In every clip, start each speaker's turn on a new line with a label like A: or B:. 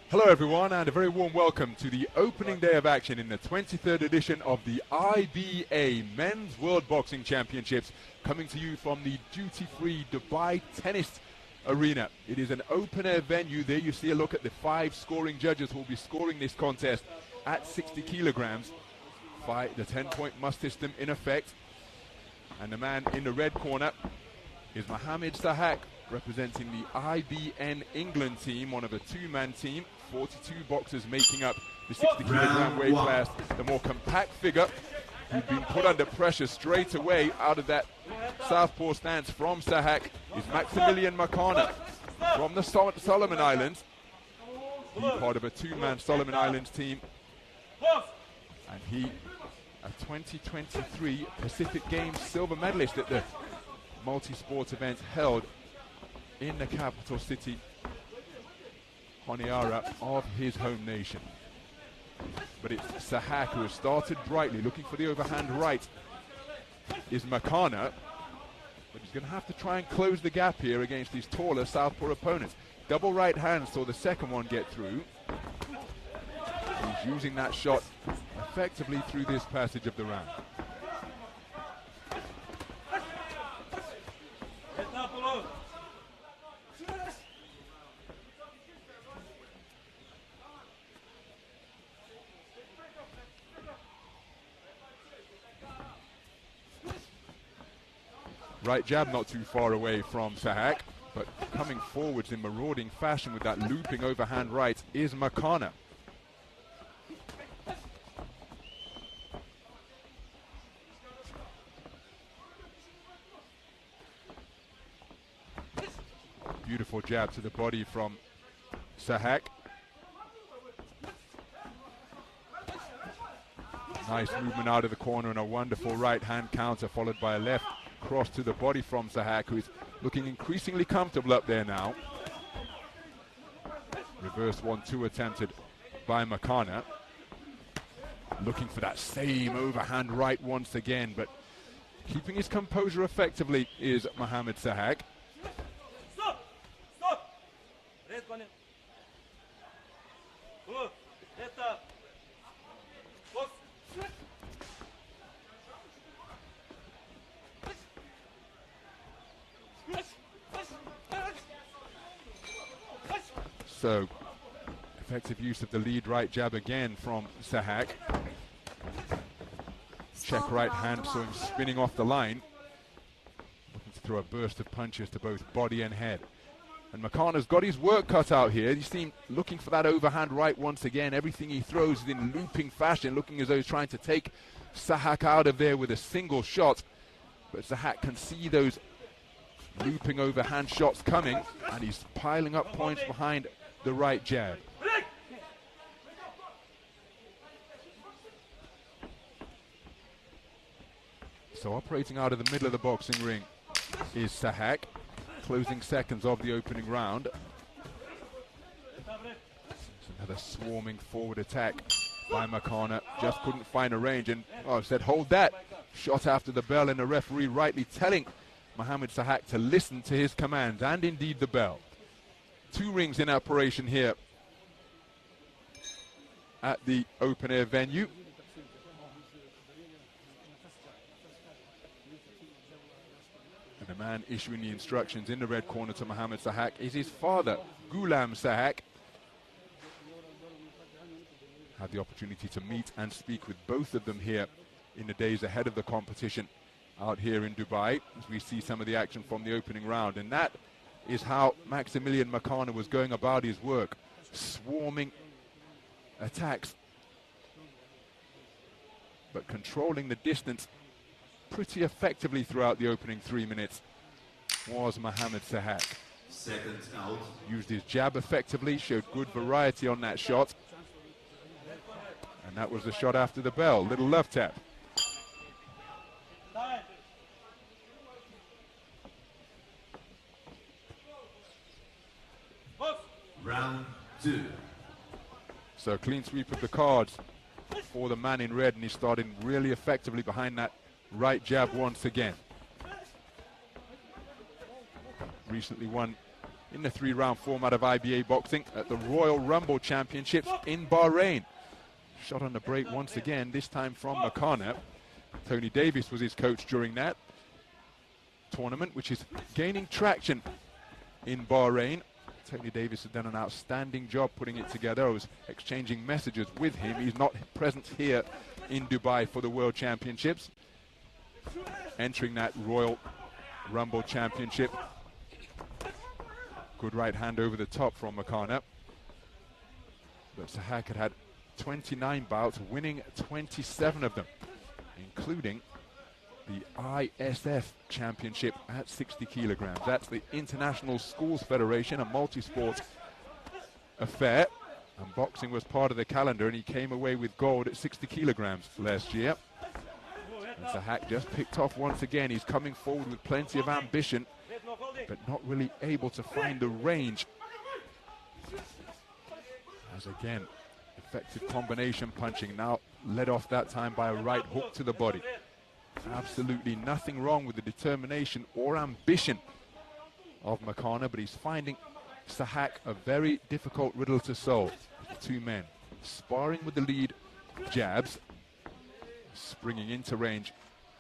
A: Hello everyone, and a very warm welcome to the opening day of action in the 23rd edition of the IBA Men's World Boxing Championships, coming to you from the duty-free Dubai Tennis Arena. It is an open-air venue. There you see a look at the 5 scoring judges who will be scoring this contest at 60 kilograms. The 10-point must system in effect. And the man in the red corner is Mohammed Sahak, representing the IBN England team, one of a 2-man team. 42 boxers making up the 60 kilogram weight class. The more compact figure who'd been put under pressure straight away out of that southpaw stance from Sahak is Maximillian Makana from the Solomon Islands. He's part of a 2-man Solomon Islands team. And he, a 2023 Pacific Games silver medalist at the multi-sport event held in the capital city Honiara of his home nation. But it's Sahak who has started brightly, looking for the overhand right is Makana, but he's going to have to try and close the gap here against these taller southpaw opponents. Double right hand saw the second one get through. He's using that shot effectively through this passage of the round. Right jab not too far away from Sahak, but coming forwards in marauding fashion with that looping overhand right is Makana. Beautiful jab to the body from Sahak. Nice movement out of the corner and a wonderful right hand counter followed by a left cross to the body from Sahak, who is looking increasingly comfortable up there now. Reverse 1-2 attempted by Makana. Looking for that same overhand right once again, but keeping his composure effectively is Mohammed Sahak. So, effective use of the lead right jab again from Sahak. Check right hand, so him spinning off the line. Looking to throw a burst of punches to both body and head. And Makana's got his work cut out here. You see him looking for that overhand right once again. Everything he throws is in looping fashion, looking as though he's trying to take Sahak out of there with a single shot. But Sahak can see those looping overhand shots coming, and he's piling up points behind the right jab. So operating out of the middle of the boxing ring is Sahak, closing seconds of the opening round. Another swarming forward attack by Makana, just couldn't find a range, and said hold that. Shot after the bell, and the referee rightly telling Mohammed Sahak to listen to his commands, and indeed the bell. 2 rings in operation here at the open air venue. And the man issuing the instructions in the red corner to Mohammed Sahak is his father, Ghulam Sahak. Had the opportunity to meet and speak with both of them here in the days ahead of the competition out here in Dubai, as we see some of the action from the opening round. And that is how Maximillian Makana was going about his work. Swarming attacks, but controlling the distance pretty effectively throughout the opening 3 minutes was Mohammed Sahak.
B: Seconds out.
A: Used his jab effectively, showed good variety on that shot. And that was the shot after the bell, little love tap.
B: Round 2.
A: So clean sweep of the cards for the man in red, and he's starting really effectively behind that right jab once again. Recently won in the 3-round format of IBA boxing at the Royal Rumble Championships in Bahrain. Shot on the break once again, this time from Makana. Tony Davis was his coach during that tournament, which is gaining traction in Bahrain. Tony Davis has done an outstanding job putting it together. I was exchanging messages with him. He's not present here in Dubai for the World Championships. Entering that Royal Rumble Championship. Good right hand over the top from Makana. But Sahak had 29 bouts, winning 27 of them, including the ISF Championship at 60 kilograms. That's the International Schools Federation, a multi-sport affair. And boxing was part of the calendar, and he came away with gold at 60 kilograms last year. And Sahak just picked off once again. He's coming forward with plenty of ambition, but not really able to find the range. As again, effective combination punching, now led off that time by a right hook to the body. Absolutely nothing wrong with the determination or ambition of Makana, but he's finding Sahak a very difficult riddle to solve. Two men sparring with the lead jabs. Springing into range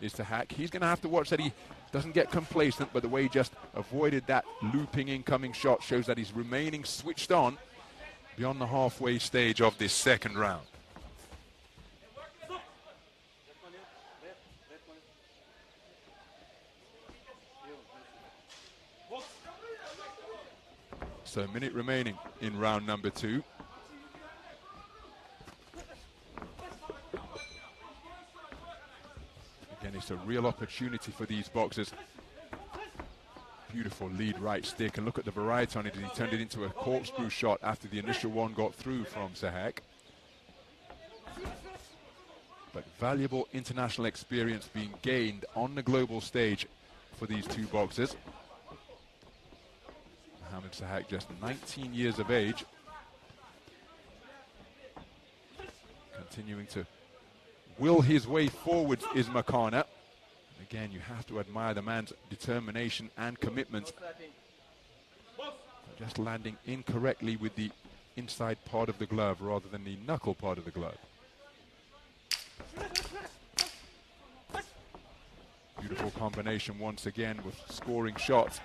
A: is Sahak. He's going to have to watch that he doesn't get complacent, but the way he just avoided that looping incoming shot shows that he's remaining switched on beyond the halfway stage of this second round. So a minute remaining in round number 2. Again, it's a real opportunity for these boxers. Beautiful lead right stick, and look at the variety on it. He turned it into a corkscrew shot after the initial one got through from Sahak. But valuable international experience being gained on the global stage for these two boxers. Mohamed Sahak, just 19 years of age. Continuing to will his way forwards is Makana. Again, you have to admire the man's determination and commitment. Just landing incorrectly with the inside part of the glove rather than the knuckle part of the glove. Beautiful combination once again with scoring shots,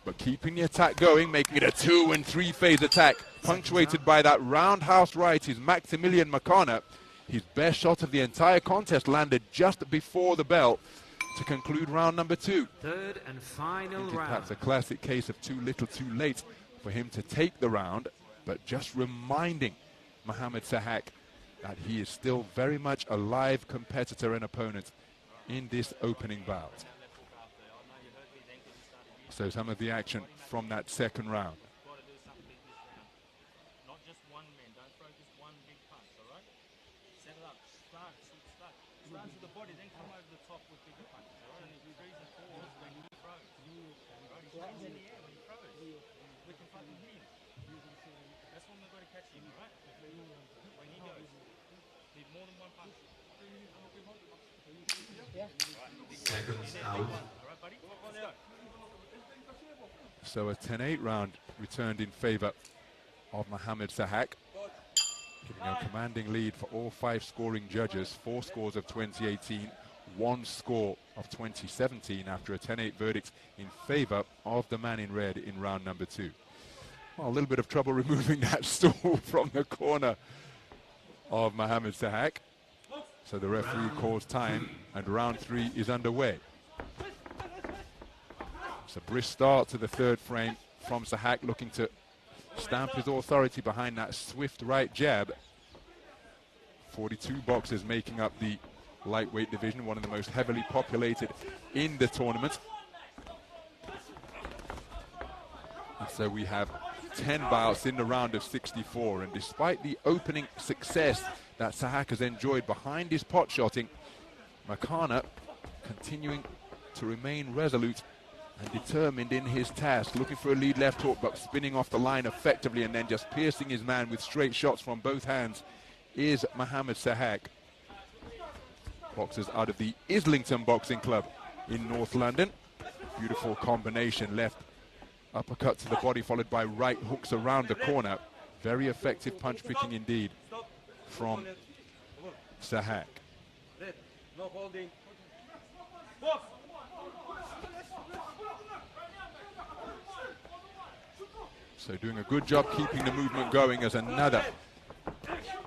A: but keeping the attack going, making it a 2- and 3-phase attack, punctuated by that roundhouse right is Maximillian Makana. His best shot of the entire contest landed just before the bell to conclude round number 2.
C: Third and final round.
A: That's a classic case of too little too late for him to take the round, but just reminding Mohamed Sahak that he is still very much a live competitor and opponent in this opening bout. So some of the action from that second round.
D: Not just one man, don't throw just one big punch, all right? Set it up, start to the body, then come over the top with bigger punches, all right? And the reason for is when he throws, right? He stays in the air when he throws. We can fucking hit him. That's when we've got to catch him, right? When he goes, need more than one punch.
B: Seconds out.
D: All right, buddy? Let's go.
A: So a 10-8 round returned in favor of Mohamed Sahak, giving a commanding lead for all 5 scoring judges. 4 scores of 2018, 1 score of 2017 after a 10-8 verdict in favor of the man in red in round number 2. Well, a little bit of trouble removing that stool from the corner of Mohamed Sahak. So the referee calls time and round 3 is underway. It's a brisk start to the third frame from Sahak, looking to stamp his authority behind that swift right jab. 42 boxers making up the lightweight division, one of the most heavily populated in the tournament. And so we have 10 bouts in the round of 64, and despite the opening success that Sahak has enjoyed behind his pot shotting, Makana continuing to remain resolute and determined in his task, looking for a lead left hook, but spinning off the line effectively and then just piercing his man with straight shots from both hands is Mohamed Sahak. Boxers out of the Islington Boxing Club in North London. Beautiful combination left Uppercut to the body followed by right hooks around the corner. Very effective punch picking indeed from Sahak.
D: No holding.
A: So doing a good job keeping the movement going as another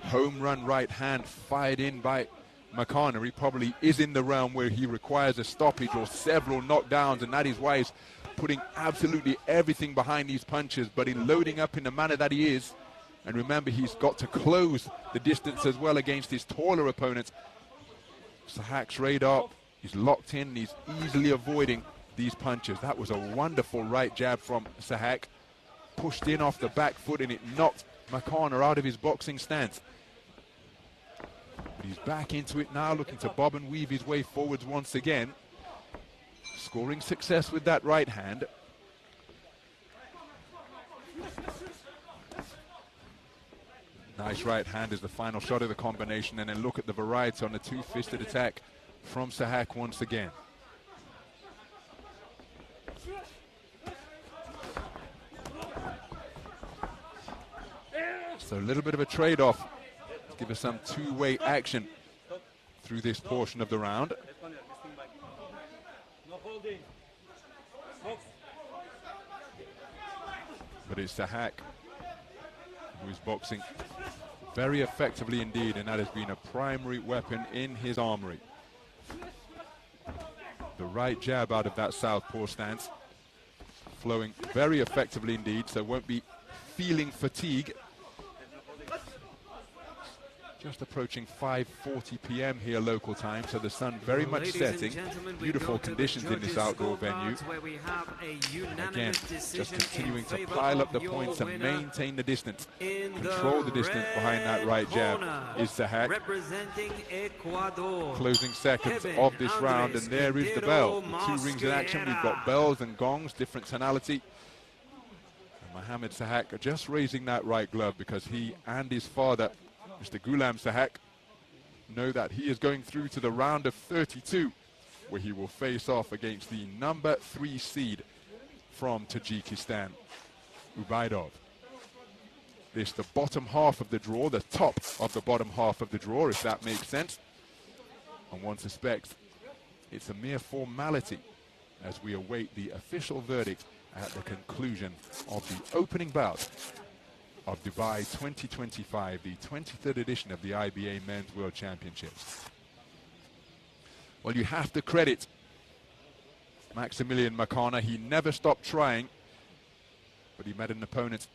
A: home run right hand fired in by Makana. He probably is in the realm where he requires a stoppage or several knockdowns, and that is why he's putting absolutely everything behind these punches, but in loading up in the manner that he is. And remember, he's got to close the distance as well against his taller opponents. Sahak's radar, he's locked in, he's easily avoiding these punches. That was a wonderful right jab from Sahak. Pushed in off the back foot and it knocked Makana out of his boxing stance. But he's back into it now, looking to bob and weave his way forwards once again. Scoring success with that right hand. Nice right hand is the final shot of the combination, and then look at the variety on the two-fisted attack from Sahak once again. So a little bit of a trade-off to give us some two-way action through this portion of the round. But it's Sahak who is boxing very effectively indeed, and that has been a primary weapon in his armory. The right jab out of that southpaw stance, flowing very effectively indeed, so won't be feeling fatigue. Just approaching 5:40 p.m. here local time, so the sun very much setting. Beautiful conditions in this outdoor venue. Again, just continuing to pile up the points and maintain the distance. Control the distance behind that right jab is Sahak. Closing seconds of this round, and there is the bell. The two rings in action. We've got bells and gongs, different tonality. And Mohammed Sahak just raising that right glove because he and his father, Mr. Ghulam Sahak, know that he is going through to the round of 32, where he will face off against the number 3 seed from Tajikistan, Ubaidov. This the bottom half of the draw, the top of the bottom half of the draw, if that makes sense. And one suspects it's a mere formality as we await the official verdict at the conclusion of the opening bout of Dubai 2025, the 23rd edition of the IBA Men's World Championships. Well, you have to credit Maximillian Makana. He never stopped trying, but he met an opponent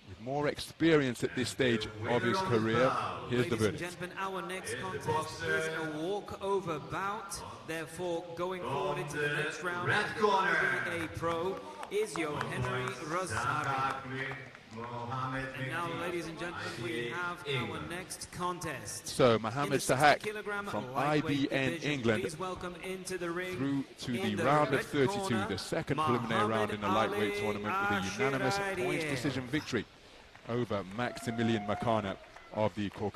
A: with more experience at this stage of his career. Here's the verdict.
C: Ladies and gentlemen, our next contest is a walkover bout. Therefore, going forward into the next round, the IBA Pro is your Henry Rosari. And now, ladies and gentlemen, we have our next contest.
A: So, Mohammed Sahak from IBN England through to the round of 32, the second preliminary round in the lightweight tournament, with a unanimous points decision victory over Maximillian Makana of the Caucasian.